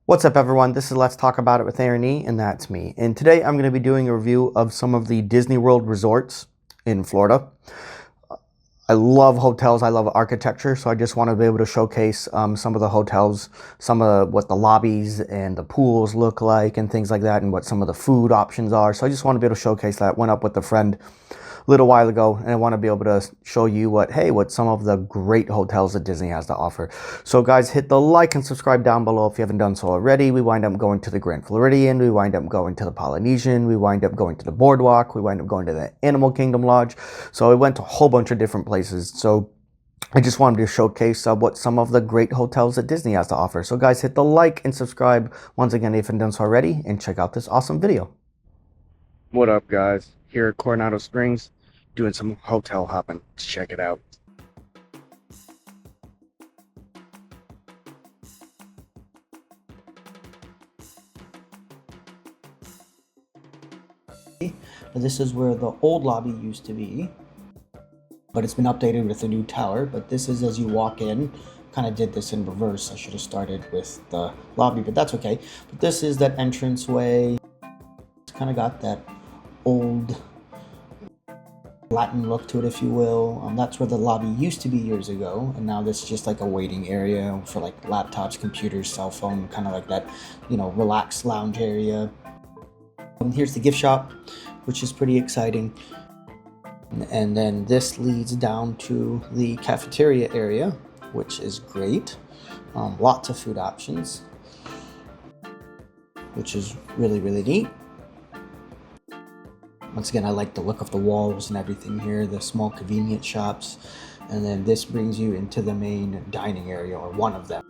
What's up everyone, this is Let's Talk About It with Aaron E, and that's me. And today I'm going to be doing a review of some of the Disney World resorts in Florida. I love hotels, I love architecture, so I just want to be able to showcase some of the hotels, some of what the lobbies and the pools look like and things like that, and what some of the food options are. So I just want to be able to showcase that. Went up with a friend a little while ago, and I want to be able to show you what some of the great hotels that Disney has to offer. So guys, hit the like and subscribe down below if you haven't done so already. We wind up going to the Grand Floridian, we wind up going to the Polynesian, we wind up going to the Boardwalk, we wind up going to the Animal Kingdom Lodge. So we went to a whole bunch of different places. So I just wanted to showcase what some of the great hotels that Disney has to offer. So guys, hit the like and subscribe once again if you haven't done so already, and check out this awesome video. What up guys, here at Coronado Springs, doing some hotel hopping. Let's check it out. This is where the old lobby used to be, but it's been updated with a new tower. But this is as you walk in. Kind of did this in reverse. I should have started with the lobby, but that's okay. But this is that entranceway. It's kind of got that old Latin look to it, if you will. That's where the lobby used to be years ago, and now this is just like a waiting area for like laptops, computers, cell phone, kind of like that, you know, relaxed lounge area. Here's the gift shop, which is pretty exciting. And then this leads down to the cafeteria area, which is great. Lots of food options, which is really, really neat. Once again, I like the look of the walls and everything here, the small convenience shops. And then this brings you into the main dining area, or one of them.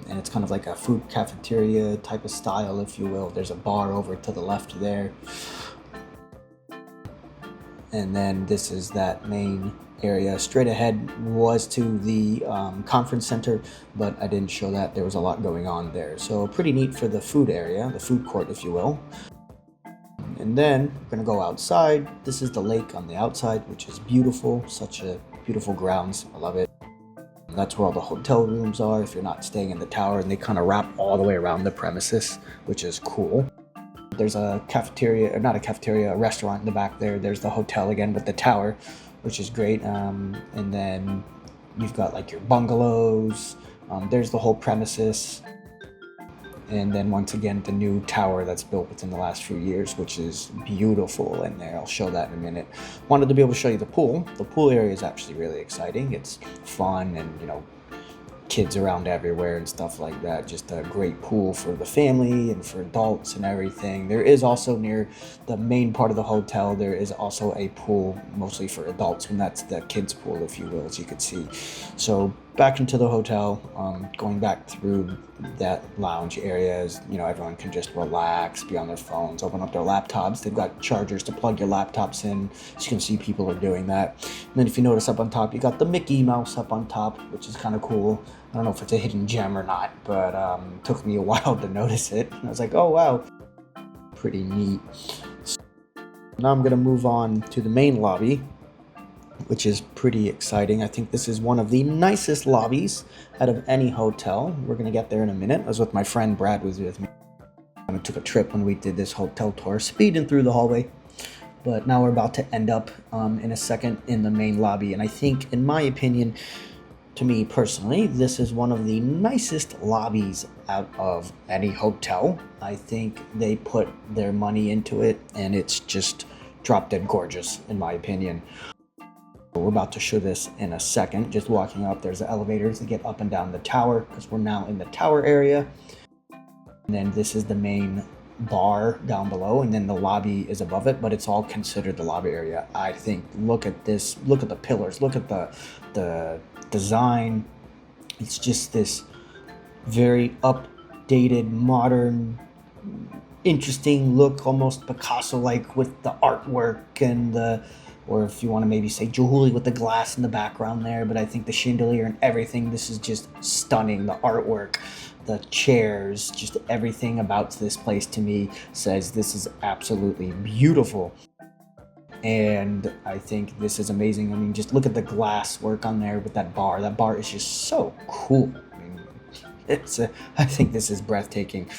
And it's kind of like a food cafeteria type of style, if you will. There's a bar over to the left there. And then this is that main area. Straight ahead was to the conference center, but I didn't show that. There was a lot going on there. So pretty neat for the food area, the food court, if you will. And then we're gonna go outside. This is the lake on the outside, which is beautiful. Such a beautiful grounds. I love it. And that's where all the hotel rooms are if you're not staying in the tower, and they kind of wrap all the way around the premises, which is cool. There's a cafeteria, or not a cafeteria, a restaurant in the back there. There's the hotel again with the tower, which is great. And then you've got like your bungalows. There's the whole premises. And then once again, the new tower that's built within the last few years, which is beautiful in there. I'll show that in a minute. Wanted to be able to show you the pool. The pool area is actually really exciting. It's fun, and you know, kids around everywhere and stuff like that. Just a great pool for the family and for adults and everything. There is also, near the main part of the hotel, there is also a pool mostly for adults, and that's the kids pool, if you will, as you can see. So back into the hotel, going back through that lounge area, is, you know, everyone can just relax, be on their phones, open up their laptops. They've got chargers to plug your laptops in, so you can see people are doing that. And then if you notice up on top, you got the Mickey Mouse up on top, which is kind of cool. I don't know if it's a hidden gem or not, but it took me a while to notice it. And I was like, oh wow, pretty neat. So now I'm gonna move on to the main lobby, which is pretty exciting. I think this is one of the nicest lobbies out of any hotel. We're gonna get there in a minute. I was with my friend Brad, was with me. I took a trip when we did this hotel tour, speeding through the hallway. But now we're about to end up in a second in the main lobby. And I think, in my opinion, to me personally, this is one of the nicest lobbies out of any hotel. I think they put their money into it, and it's just drop dead gorgeous, in my opinion. We're about to show this in a second. Just walking up, there's the elevators to get up and down the tower, because we're now in the tower area. And then this is the main bar down below, and then the lobby is above it, but it's all considered the lobby area. I think, look at this, look at the pillars, look at the design. It's just this very updated, modern, interesting look, almost Picasso-like, with the artwork and the or if you want to maybe say Juhuli with the glass in the background there. But I think the chandelier and everything, this is just stunning. The artwork, the chairs, just everything about this place to me says this is absolutely beautiful. And I think this is amazing. I mean, just look at the glass work on there with that bar. That bar is just so cool. I mean, I think this is breathtaking.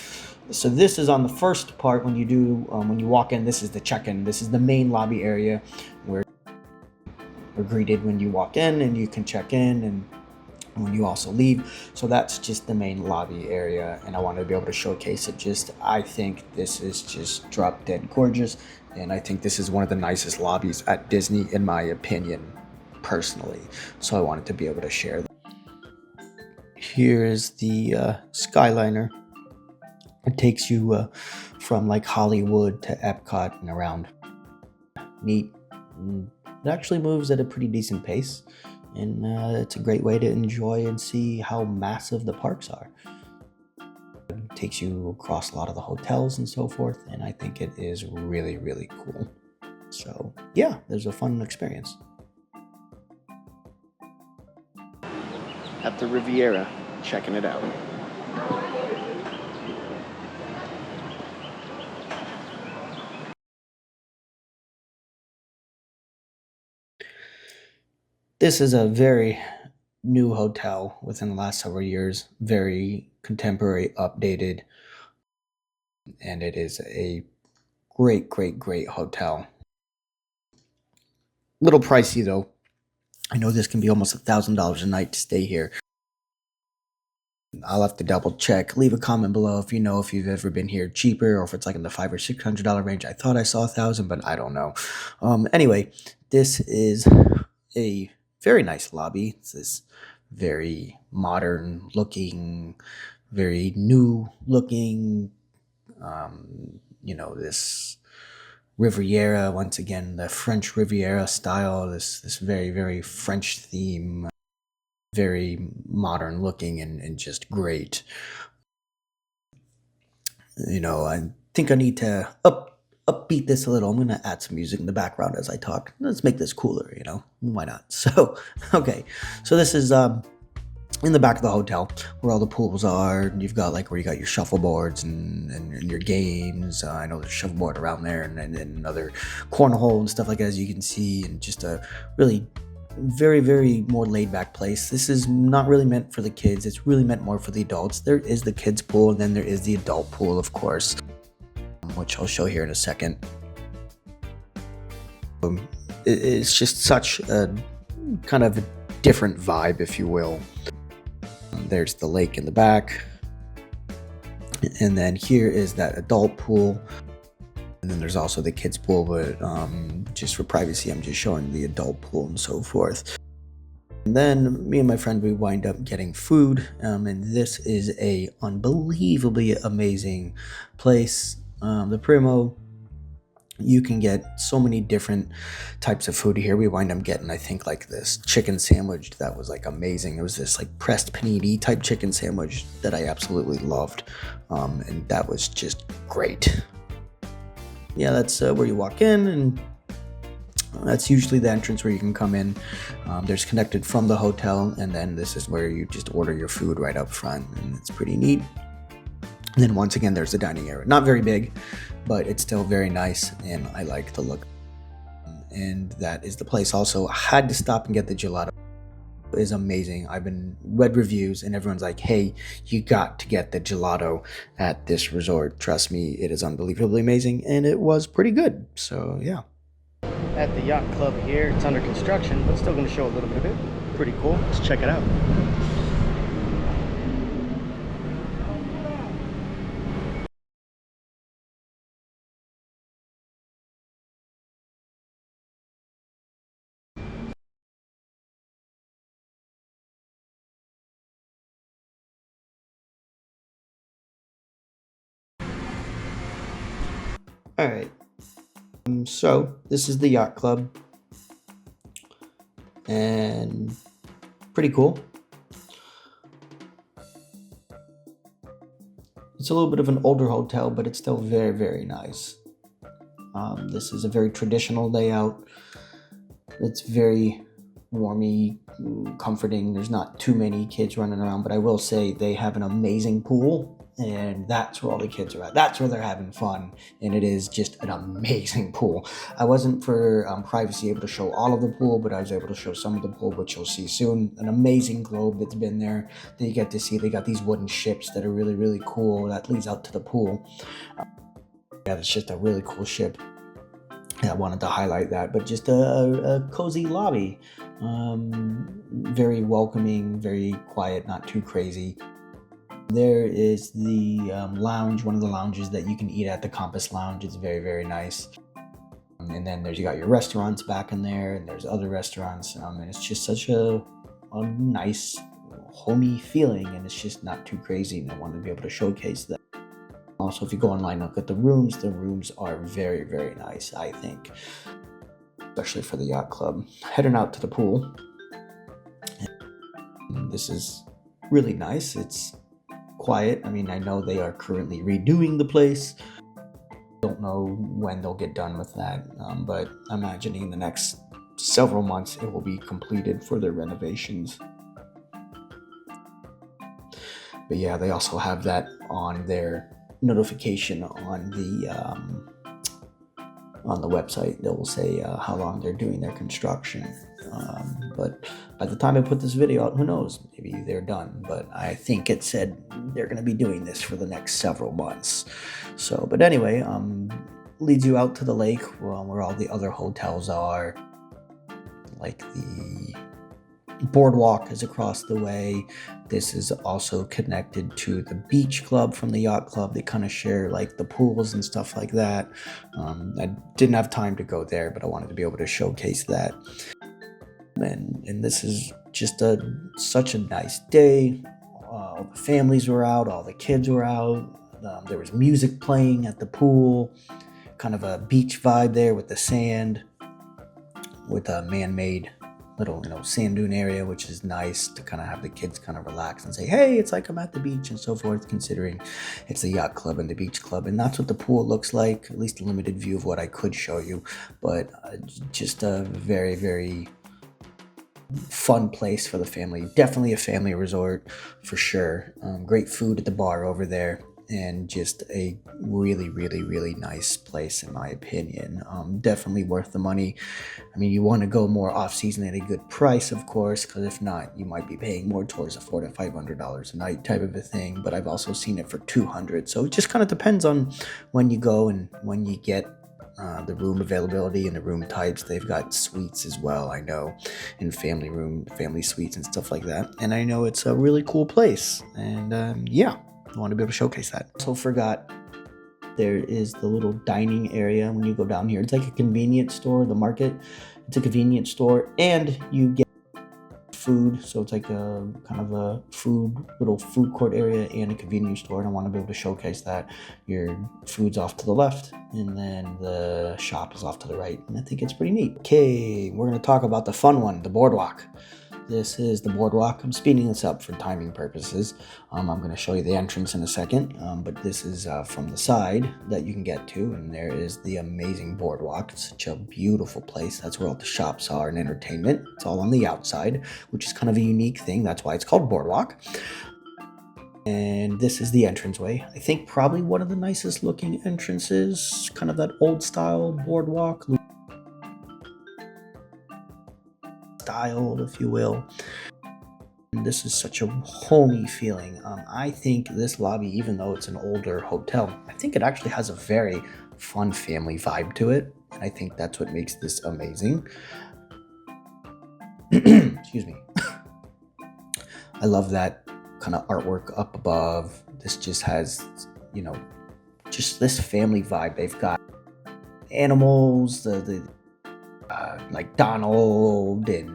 So this is on the first part when you walk in. This is the check-in. This is the main lobby area where you're greeted when you walk in, and you can check in and when you also leave. So that's just the main lobby area, and I wanted to be able to showcase it. I think this is just drop dead gorgeous, and I think this is one of the nicest lobbies at Disney in my opinion, personally. So I wanted to be able to share that. Here is the Skyliner. It takes you from like Hollywood to Epcot and around. Neat. It actually moves at a pretty decent pace, and it's a great way to enjoy and see how massive the parks are. It takes you across a lot of the hotels and so forth, and I think it is really, really cool. So yeah, there's a fun experience. At the Riviera, checking it out. This is a very new hotel within the last several years, very contemporary, updated, and it is a great, great, great hotel. Little pricey though. I know this can be almost $1,000 a night to stay here. I'll have to double check. Leave a comment below if you know if you've ever been here cheaper, or if it's like in the $500 or $600 range. I thought I saw 1,000, but I don't know. Anyway, this is a very nice lobby. It's this very modern looking, very new looking, this Riviera, once again, the French Riviera style, this very, very French theme, very modern looking and just great. I think I need to upbeat this a little. I'm gonna add some music in the background as I talk. Let's make this cooler, why not? So okay, so this is in the back of the hotel where all the pools are. You've got like where you got your shuffleboards and your games. I know there's a shuffleboard around there, and another cornhole and stuff like that, as you can see, and just a really very, very more laid back place. This is not really meant for the kids. It's really meant more for the adults. There is the kids pool, and then there is the adult pool, of course, which I'll show here in a second. It's just such a kind of a different vibe, if you will. There's the lake in the back, and then here is that adult pool, and then there's also the kids pool, but just for privacy I'm just showing the adult pool and so forth. And then me and my friend, we wind up getting food, and this is a unbelievably amazing place. The Primo, you can get so many different types of food here. We wind up getting, I think, like this chicken sandwich that was like amazing. It was this like pressed panini type chicken sandwich that I absolutely loved, and that was just great. Yeah, that's where you walk in, and that's usually the entrance where you can come in. There's connected from the hotel, and then this is where you just order your food right up front, and it's pretty neat. And then once again, there's the dining area. Not very big, but it's still very nice, and I like the look. And that is the place. Also, I had to stop and get the gelato. It is amazing. I've been read reviews, and everyone's like, hey, you got to get the gelato at this resort. Trust me, it is unbelievably amazing, and it was pretty good. So, yeah. At the Yacht Club here, it's under construction, but still going to show a little bit of it. Pretty cool. Let's check it out. All right. So this is the Yacht Club, and pretty cool. It's a little bit of an older hotel, but it's still very, very nice. This is a very traditional layout. It's very warmy, comforting. There's not too many kids running around, but I will say they have an amazing pool, and that's where all the kids are at. That's where they're having fun, and it is just an amazing pool. I wasn't, for privacy, able to show all of the pool, but I was able to show some of the pool, which you'll see soon. An amazing globe that's been there that you get to see. They got these wooden ships that are really, really cool that leads out to the pool. Yeah, it's just a really cool ship. I wanted to highlight that, but just a cozy lobby. Very welcoming, very quiet, not too crazy. There is the lounge, one of the lounges that you can eat at, the Compass Lounge. It's very, very nice. And then you got your restaurants back in there, and there's other restaurants, and it's just such a nice, homey feeling, and it's just not too crazy, and I wanted to be able to showcase that. Also, if you go online and look at the rooms are very, very nice, I think, especially for the yacht club. Heading out to the pool. And this is really nice. It's quiet. I mean, I know they are currently redoing the place. Don't know when they'll get done with that, but I'm imagining in the next several months it will be completed for their renovations. But yeah, they also have that on their notification on the website. They will say how long they're doing their construction. But by the time I put this video out, who knows? Maybe they're done. But I think it said they're going to be doing this for the next several months. So, but anyway, leads you out to the lake where all the other hotels are. Like the Boardwalk is across the way. This is also connected to the beach club from the yacht club. They kind of share like the pools and stuff like that. I didn't have time to go there, but I wanted to be able to showcase that. And this is just such a nice day. All the families were out, all the kids were out. There was music playing at the pool, kind of a beach vibe there with the sand, with a man-made little sand dune area, which is nice to kind of have the kids kind of relax and say, hey, it's like I'm at the beach and so forth, considering it's the yacht club and the beach club. And that's what the pool looks like, at least a limited view of what I could show you. But just a very, very fun place for the family. Definitely a family resort for sure. Great food at the bar over there, and just a really, really, really nice place in my opinion. Definitely worth the money. I mean, you want to go more off season at a good price, of course, because if not, you might be paying more towards a $400 to $500 a night type of a thing. But I've also seen it for $200. So it just kind of depends on when you go and when you get the room availability and the room types. They've got suites as well, I know, and family suites and stuff like that. And I know it's a really cool place. And yeah, I want to be able to showcase that. Also forgot, there is the little dining area when you go down here. It's like a convenience store, the market. It's a convenience store, and you get food. So it's like a kind of a little food court area and a convenience store. And I want to be able to showcase that. Your food's off to the left, and then the shop is off to the right. And I think it's pretty neat. Okay, we're going to talk about the fun one, the boardwalk. This is the boardwalk. I'm speeding this up for timing purposes. I'm going to show you the entrance in a second, but this is from the side that you can get to, and there is the amazing boardwalk. It's such a beautiful place. That's where all the shops are and entertainment. It's all on the outside, which is kind of a unique thing. That's why it's called Boardwalk. And this is the entranceway. I think probably one of the nicest looking entrances, kind of that old style boardwalk style, if you will. And this is such a homey feeling. I think this lobby, even though it's an older hotel, I think it actually has a very fun family vibe to it. And I think that's what makes this amazing. Excuse me. I love that kind of artwork up above. This just has, just this family vibe. They've got animals, like Donald and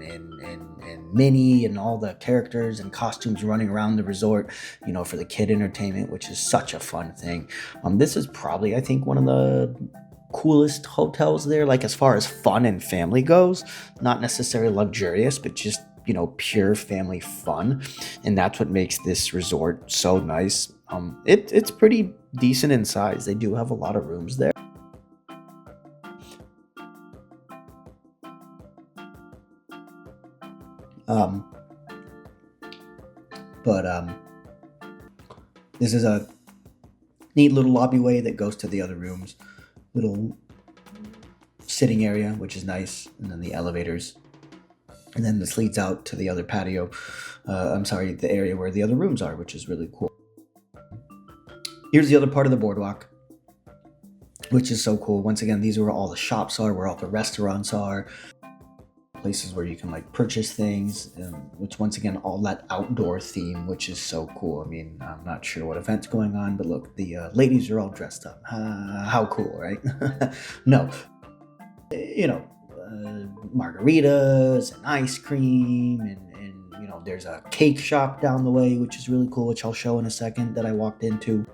Minnie and all the characters and costumes running around the resort, for the kid entertainment, which is such a fun thing. This is probably, I think, one of the coolest hotels there, like as far as fun and family goes. Not necessarily luxurious, but just, pure family fun. And that's what makes this resort so nice. It's pretty decent in size. They do have a lot of rooms there. Um, but this is a neat little lobby-way that goes to the other rooms. Little sitting area, which is nice, and then the elevators. And then this leads out to the other patio. The area where the other rooms are, which is really cool. Here's the other part of the boardwalk, which is so cool. Once again, these are where all the shops are, where all the restaurants are, places where you can like purchase things, which once again, all that outdoor theme, which is so cool. I mean, I'm not sure what event's going on, but look, the ladies are all dressed up. How cool, right? No, margaritas and ice cream, and there's a cake shop down the way, which is really cool, which I'll show in a second, that I walked into.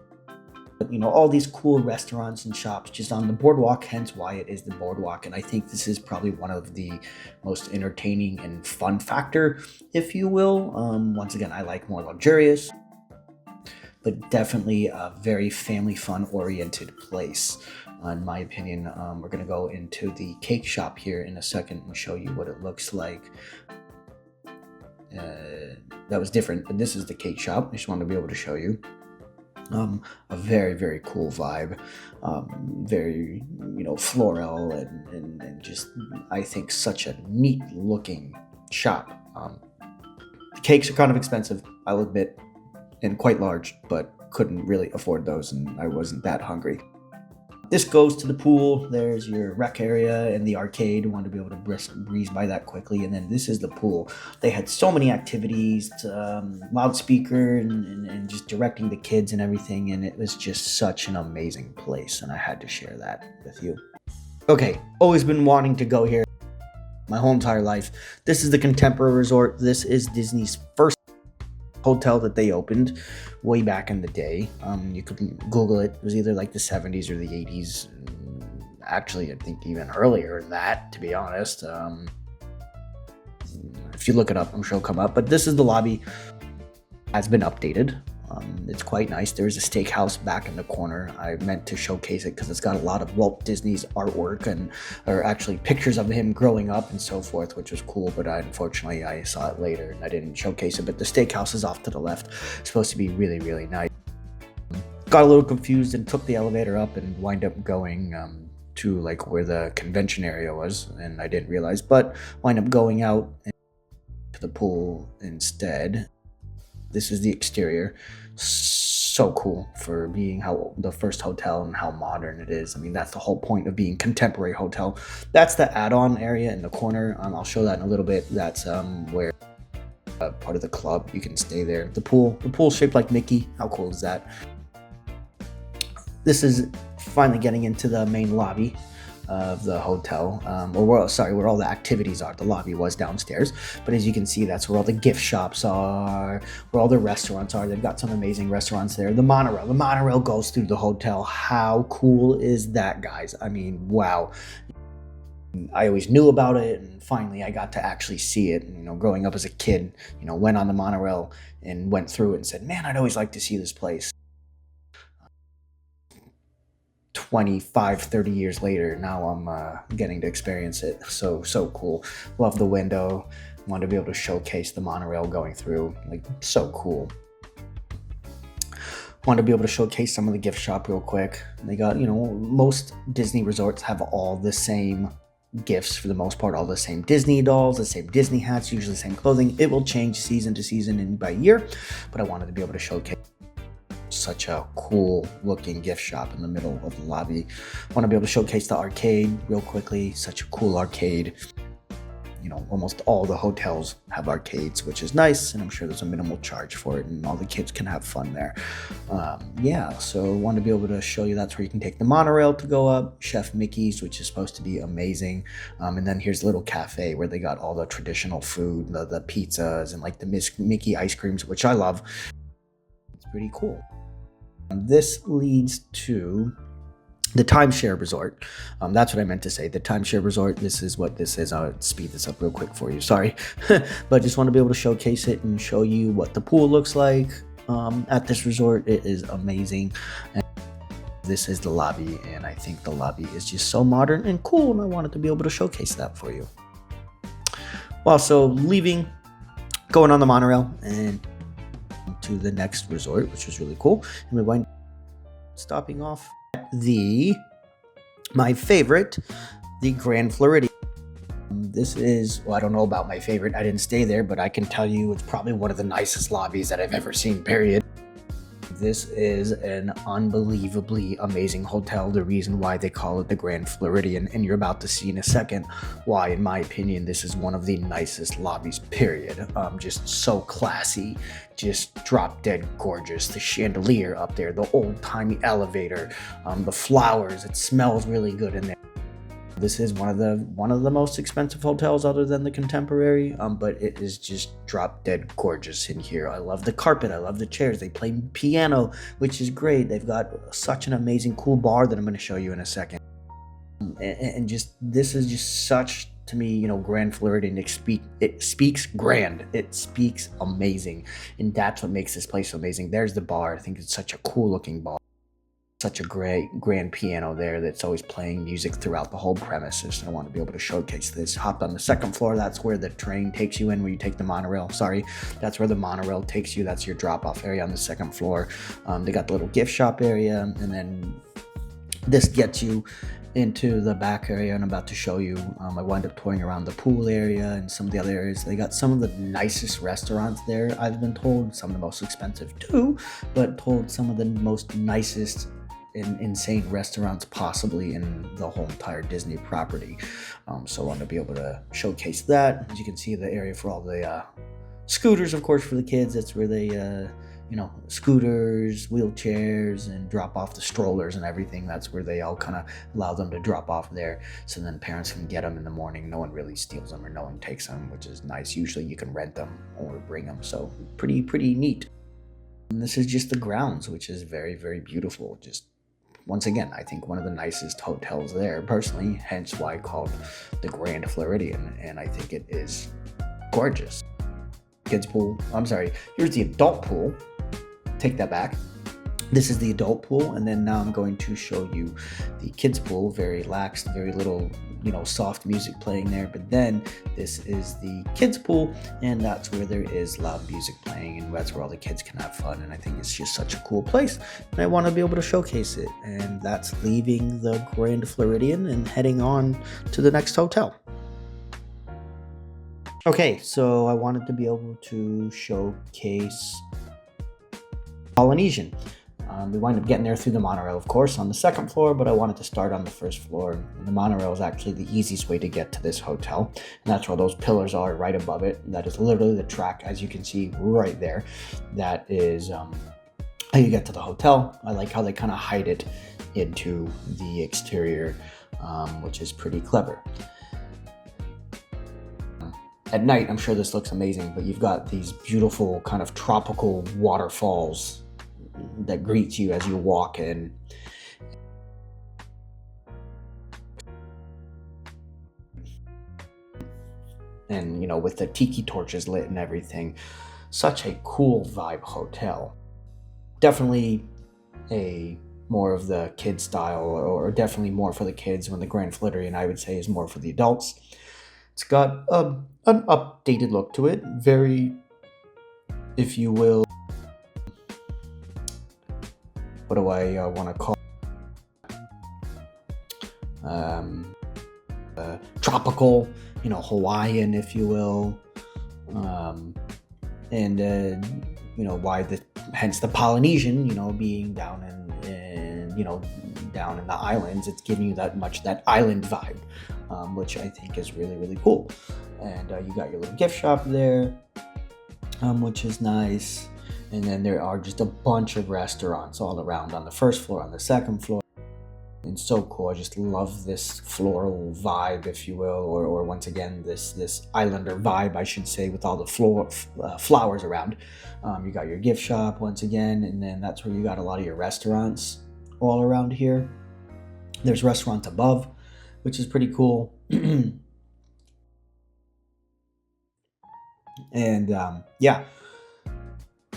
But, all these cool restaurants and shops just on the boardwalk, hence why it is the boardwalk. And I think this is probably one of the most entertaining and fun factor, if you will. Once again, I like more luxurious, but definitely a very family fun oriented place. In my opinion, we're going to go into the cake shop here in a second and show you what it looks like. That was different, but this is the cake shop. I just wanted to be able to show you. A very, very cool vibe, very, floral and just, I think, such a neat looking shop. The cakes are kind of expensive, I'll admit, and quite large, but couldn't really afford those, and I wasn't that hungry. This goes to the pool. There's your rec area and the arcade. I wanted to be able to breeze by that quickly. And then this is the pool. They had so many activities, loudspeaker and just directing the kids and everything. And it was just such an amazing place. And I had to share that with you. Okay, always been wanting to go here my whole entire life. This is the Contemporary Resort. This is Disney's first hotel that they opened way back in the day. You could Google it. It was either like the 70s or the 80s. Actually, I think even earlier than that, to be honest. If you look it up, I'm sure it'll come up. But this is the lobby. Has been updated. It's quite nice. There's a steakhouse back in the corner. I meant to showcase it because it's got a lot of Walt Disney's artwork or actually pictures of him growing up and so forth, which was cool. But unfortunately, I saw it later and I didn't showcase it. But the steakhouse is off to the left. It's supposed to be really, really nice. Got a little confused and took the elevator up and wind up going to like where the convention area was, and I didn't realize. But wind up going out to the pool instead. This is the exterior. So cool for being the first hotel and how modern it is. I mean, that's the whole point of being contemporary hotel. That's the add-on area in the corner. I'll show that in a little bit. That's where part of the club. You can stay there. The pool's shaped like Mickey. How cool is that? This is finally getting into the main lobby of the hotel, where all the activities are. The lobby was downstairs, but as you can see, that's where all the gift shops are, where all the restaurants are. They've got some amazing restaurants there. The monorail goes through the hotel. How cool is that, guys? I mean, wow. I always knew about it, and finally I got to actually see it. Growing up as a kid, went on the monorail and went through it and said, man, I'd always like to see this place. 25, 30 years later, now I'm getting to experience it. So cool. Love the window. Want to be able to showcase the monorail going through. Like, so cool. Want to be able to showcase some of the gift shop real quick. They got, most Disney resorts have all the same gifts for the most part, all the same Disney dolls, the same Disney hats, usually the same clothing. It will change season to season and by year, but I wanted to be able to showcase such a cool looking gift shop in the middle of the lobby. Want to be able to showcase the arcade real quickly. Such a cool arcade. Almost all the hotels have arcades, which is nice, and I'm sure there's a minimal charge for it, and all the kids can have fun there. So want to be able to show you that's where you can take the monorail to go up. Chef Mickey's, which is supposed to be amazing. And then here's a little cafe where they got all the traditional food, the pizzas and like the Mickey ice creams, which I love. It's pretty cool. This leads to the timeshare resort. That's what I meant to say. The timeshare resort. This is what this is. I'll speed this up real quick for you. Sorry. But just want to be able to showcase it and show you what the pool looks like at this resort. It is amazing. And this is the lobby. And I think the lobby is just so modern and cool. And I wanted to be able to showcase that for you. Well, so leaving going on the monorail and to the next resort, which was really cool. And we wind up stopping off at my favorite, the Grand Floridian. This is, well, I don't know about my favorite. I didn't stay there, but I can tell you it's probably one of the nicest lobbies that I've ever seen, period. This is an unbelievably amazing hotel. The reason why they call it the Grand Floridian, and you're about to see in a second why, in my opinion, this is one of the nicest lobbies, period. Just so classy, just drop dead gorgeous. The chandelier up there, the old-timey elevator, the flowers, it smells really good in there. This is one of the most expensive hotels other than the Contemporary, but it is just drop dead gorgeous in here. I love the carpet. I love the chairs. They play piano, which is great. They've got such an amazing cool bar that I'm going to show you in a second. And just this is just such, to me, Grand Floridian. It speaks grand. It speaks amazing, and that's what makes this place so amazing. There's the bar. I think it's such a cool looking bar. Such a great grand piano there that's always playing music throughout the whole premises. I want to be able to showcase this. Hopped on the second floor. That's where the train takes you in, where you take the monorail. That's where the monorail takes you. That's your drop-off area on the second floor. They got the little gift shop area, and then this gets you into the back area, and I'm about to show you. I wind up touring around the pool area and some of the other areas. They got some of the nicest restaurants there, I've been told. Some of the most expensive too, but told some of the most nicest and insane restaurants possibly in the whole entire Disney property. So I want to be able to showcase that. As you can see, the area for all the scooters, of course, for the kids. That's where they scooters, wheelchairs, and drop off the strollers and everything. That's where they all kind of allow them to drop off there, so then parents can get them in the morning. No one really steals them or no one takes them, which is nice. Usually you can rent them or bring them, so pretty neat. And this is just the grounds, which is very, very beautiful. Just once again, I think one of the nicest hotels there personally, hence why called the Grand Floridian, and I think it is gorgeous. Kids pool, I'm sorry, here's the adult pool. Take that back. This is the adult pool, and then now I'm going to show you the kids pool. Very lax, very little, soft music playing there. But then this is the kids pool, and that's where there is loud music playing, and that's where all the kids can have fun. And I think it's just such a cool place, and I want to be able to showcase it. And that's leaving the Grand Floridian and heading on to the next hotel. Okay, so I wanted to be able to showcase Polynesian. We wind up getting there through the monorail, of course, on the second floor, but I wanted to start on the first floor. And the monorail is actually the easiest way to get to this hotel, and that's where those pillars are right above it. That is literally the track, as you can see right there. That is how you get to the hotel. I like how they kind of hide it into the exterior, which is pretty clever. At night, I'm sure this looks amazing, but you've got these beautiful kind of tropical waterfalls that greet you as you walk in. And, with the tiki torches lit and everything. Such a cool vibe hotel. Definitely a more of the kid style, or definitely more for the kids, when the Grand Floridian, I would say, is more for the adults. It's got an updated look to it, very, if you will, what do I want to call tropical, Hawaiian, if you will, and hence the Polynesian, being down down in the islands. It's giving you that island vibe, which I think is really, really cool. And you got your little gift shop there, which is nice. And then there are just a bunch of restaurants all around on the first floor, on the second floor. And so cool. I just love this floral vibe, if you will, or once again, this islander vibe, I should say, with all the flowers around. You got your gift shop once again, and then that's where you got a lot of your restaurants all around here. There's restaurants above, which is pretty cool. And yeah.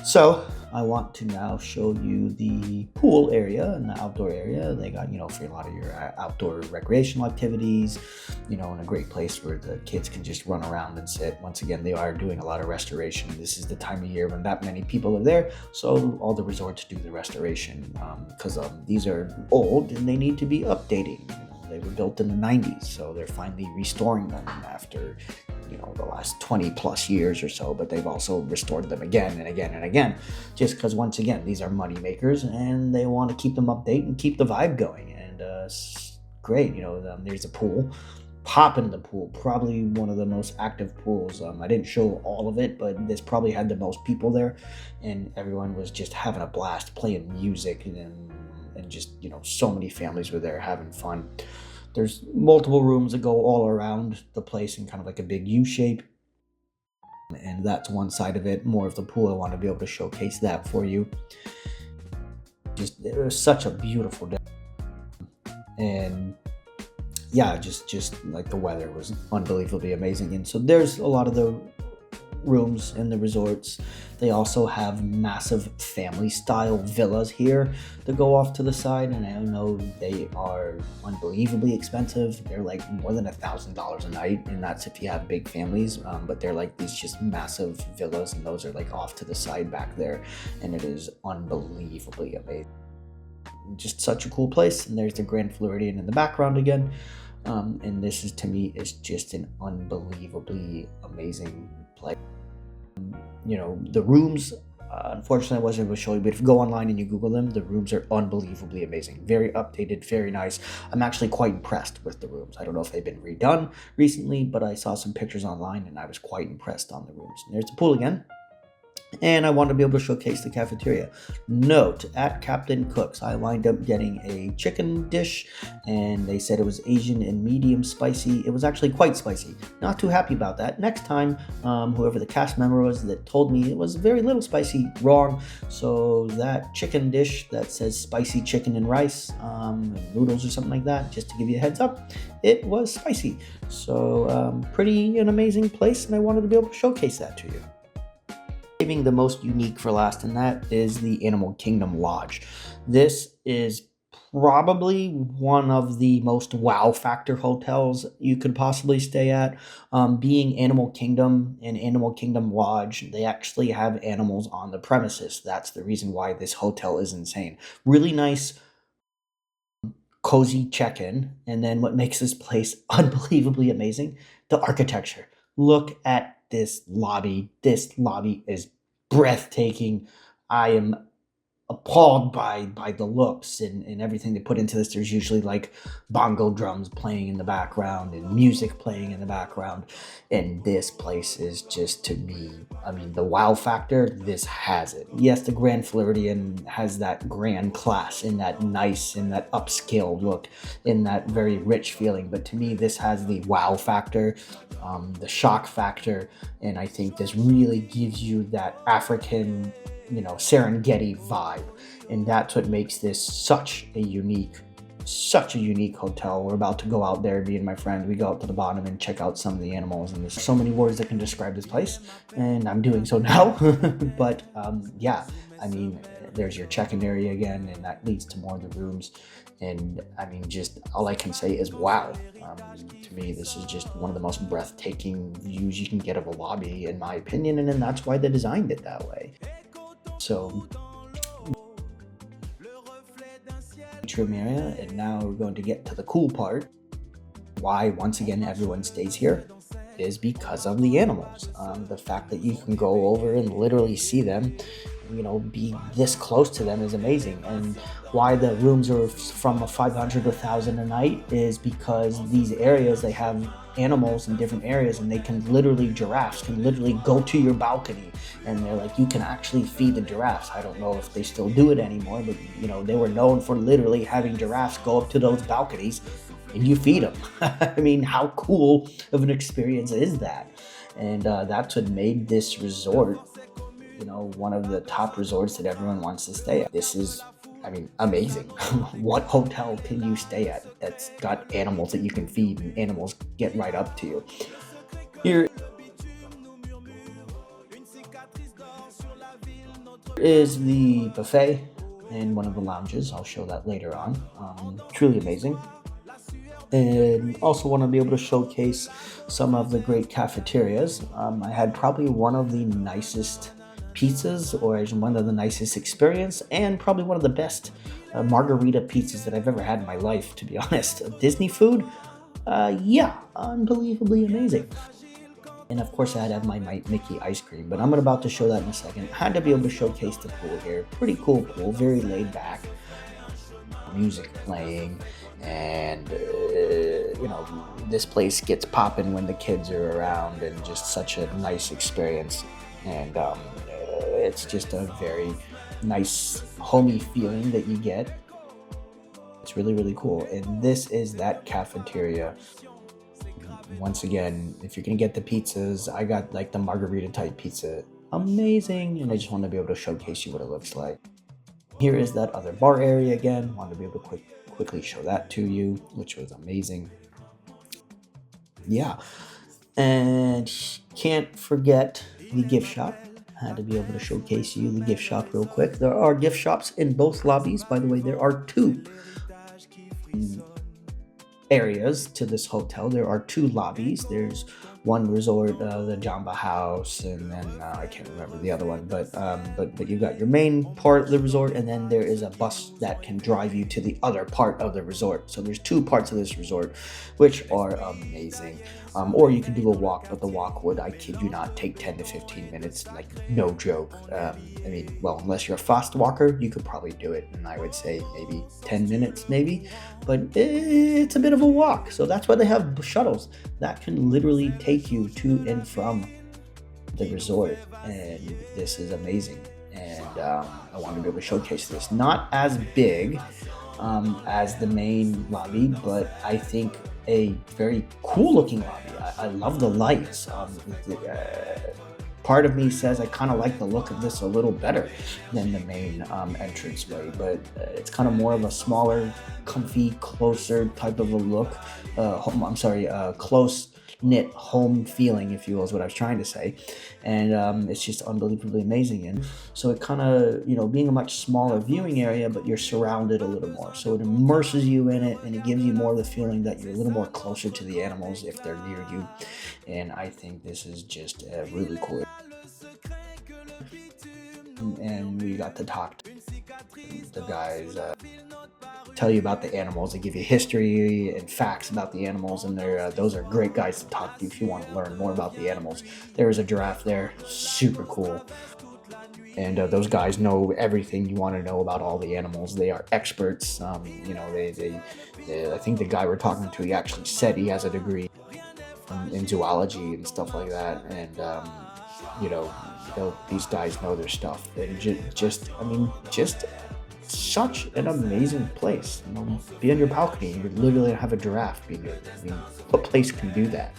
So I want to now show you the pool area and the outdoor area. They got, for a lot of your outdoor recreational activities, and a great place where the kids can just run around and sit. Once again, they are doing a lot of restoration. This is the time of year when that many people are there, so all the resorts do the restoration because these are old and they need to be updating. They were built in the 90s, so they're finally restoring them after the last 20 plus years or so, but they've also restored them again and again and again, just because, once again, these are money makers and they want to keep them updated and keep the vibe going. And it's great. There's a pool. Pop in the pool, probably one of the most active pools. I didn't show all of it, but this probably had the most people there, and everyone was just having a blast playing music, and just so many families were there having fun. There's multiple rooms that go all around the place in kind of like a big U shape, and that's one side of it. More of the pool, I want to be able to showcase that for you. It was such a beautiful day, and yeah, just like the weather was unbelievably amazing. And so there's a lot of the rooms in the resorts. They also have massive family style villas here that go off to the side, and I know they are unbelievably expensive. They're like more than $1,000 a night, and that's if you have big families. But they're like these just massive villas, and those are like off to the side back there, and it is unbelievably amazing. Just such a cool place. And there's the Grand Floridian in the background again, and this is, to me, is just an unbelievably amazing place. The rooms, unfortunately I wasn't able to show you, but if you go online and you Google them, the rooms are unbelievably amazing, very updated, very nice. I'm actually quite impressed with the rooms. I don't know if they've been redone recently, but I saw some pictures online and I was quite impressed on the rooms. And there's the pool again. And I wanted to be able to showcase the cafeteria. Note, at Captain Cook's, I lined up getting a chicken dish, and they said it was Asian and medium spicy. It was actually quite spicy. Not too happy about that. Next time, whoever the cast member was that told me it was very little spicy, wrong. So that chicken dish that says spicy chicken and rice, and noodles or something like that, just to give you a heads up, it was spicy. So pretty an amazing place, and I wanted to be able to showcase that to you. Saving the most unique for last, and that is the Animal Kingdom Lodge. This is probably one of the most wow factor hotels you could possibly stay at. Being Animal Kingdom and Animal Kingdom Lodge, they actually have animals on the premises. That's the reason why this hotel is insane. Really nice, cozy check-in, and then what makes this place unbelievably amazing, the architecture. Look at this lobby. This lobby is breathtaking. I am appalled by the looks and everything they put into this. There's usually like bongo drums playing in the background and music playing in the background, and this place is just, to me, I mean, the wow factor, this has it. Yes, the Grand Floridian has that grand class and that nice and that upscale look and that very rich feeling, but to me this has the wow factor, the shock factor, and I think this really gives you that African, Serengeti vibe, and that's what makes this such a unique hotel. We're about to go out there, me and my friend. We go out to the bottom and check out some of the animals, and there's so many words that can describe this place, and I'm doing so now. But yeah, I mean, there's your check-in area again, and that leads to more of the rooms, and I mean, just all I can say is wow. To me, this is just one of the most breathtaking views you can get of a lobby, in my opinion, and then that's why they designed it that way. So, atrium area, and now we're going to get to the cool part. Why, once again, everyone stays here is because of the animals. The fact that you can go over and literally see them, be this close to them is amazing. And why the rooms are from a 500 to 1,000 a night is because these areas, they have animals in different areas, and giraffes can literally go to your balcony, and they're like, you can actually feed the giraffes. I don't know if they still do it anymore, but they were known for literally having giraffes go up to those balconies and you feed them. I mean, how cool of an experience is that? And that's what made this resort, one of the top resorts that everyone wants to stay at. This is, I mean, amazing. What hotel can you stay at that's got animals that you can feed and animals get right up to you? Here, Is the buffet in one of the lounges. I'll show that later on. Truly amazing. And also want to be able to showcase some of the great cafeterias. I had probably one of the nicest pizzas, or one of the nicest experience, and probably one of the best margarita pizzas that I've ever had in my life, to be honest. Disney food, yeah, unbelievably amazing. And of course, I had to have my Mickey ice cream, but I'm about to show that in a second. Had to be able to showcase the pool here. Pretty cool pool, very laid back. Music playing, and this place gets popping when the kids are around, and just such a nice experience. And it's just a very nice, homey feeling that you get. It's really, really cool. And this is that cafeteria. Once again, if you're gonna get the pizzas, I got like the margarita type pizza. Amazing. And I just want to be able to showcase you what it looks like. Here is that other bar area again. Wanted to be able to quickly show that to you, which was amazing. Yeah. And can't forget the gift shop. Had to be able to showcase you the gift shop real quick. There are gift shops in both lobbies. By the way, there are two areas to this hotel. There are two lobbies. There's one resort, the Jamba House, and then I can't remember the other one. But you got your main part of the resort, and then there is a bus that can drive you to the other part of the resort. So there's two parts of this resort, which are amazing. Or you could do a walk, but the walk would, I kid you not, take 10 to 15 minutes, like no joke. I mean, well, unless you're a fast walker, you could probably do it, and I would say maybe 10 minutes, maybe, but it's a bit of a walk. So that's why they have shuttles that can literally take you to and from the resort, and this is amazing. And I want to be able to showcase this. Not as big as the main lobby, but I think a very cool looking lobby. I love the lights. Part of me says I kind of like the look of this a little better than the main entranceway, but it's kind of more of a smaller, comfy, closer type of a look. Close knit home feeling, if you will, is what I was trying to say. And it's just unbelievably amazing. And so it kind of, being a much smaller viewing area, but you're surrounded a little more, so it immerses you in it, and it gives you more of the feeling that you're a little more closer to the animals if they're near you. And I think this is just really cool. And we got to talk to the guys, tell you about the animals. They give you history and facts about the animals, and those are great guys to talk to if you want to learn more about the animals. There is a giraffe there, super cool. And those guys know everything you want to know about all the animals. They are experts. I think the guy we're talking to, he actually said he has a degree in zoology and stuff like that. And these guys know their stuff. And just such an amazing place. Be on your balcony, you would literally have a giraffe be there. I mean, what place can do that?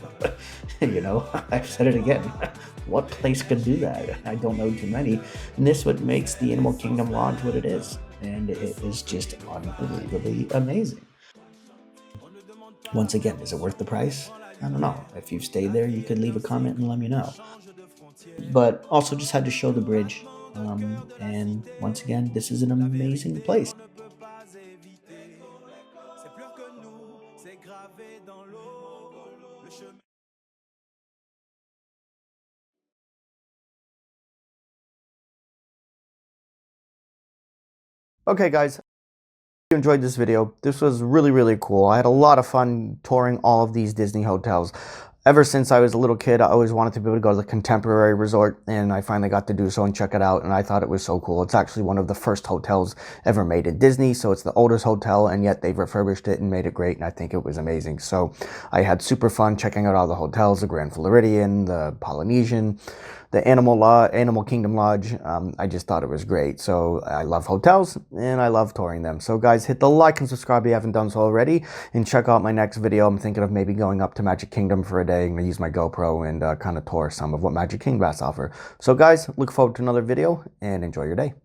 I've said it again. What place can do that? I don't know too many. And this is what makes the Animal Kingdom Lodge what it is. And it is just unbelievably amazing. Once again, is it worth the price? I don't know. If you've stayed there, you could leave a comment and let me know. But also just had to show the bridge. And once again, this is an amazing place. Okay, guys, you enjoyed this video. This was really, really cool. I had a lot of fun touring all of these Disney hotels. Ever since I was a little kid, I always wanted to be able to go to the Contemporary Resort, and I finally got to do so and check it out, and I thought it was so cool. It's actually one of the first hotels ever made in Disney, so it's the oldest hotel, and yet they've refurbished it and made it great, and I think it was amazing. So I had super fun checking out all the hotels, the Grand Floridian, the Polynesian, the Animal Kingdom Lodge. I just thought it was great. So I love hotels and I love touring them. So guys, hit the like and subscribe if you haven't done so already, and check out my next video. I'm thinking of maybe going up to Magic Kingdom for a day. I'm gonna use my GoPro and kind of tour some of what Magic Kingdom has to offer. So guys, look forward to another video and enjoy your day.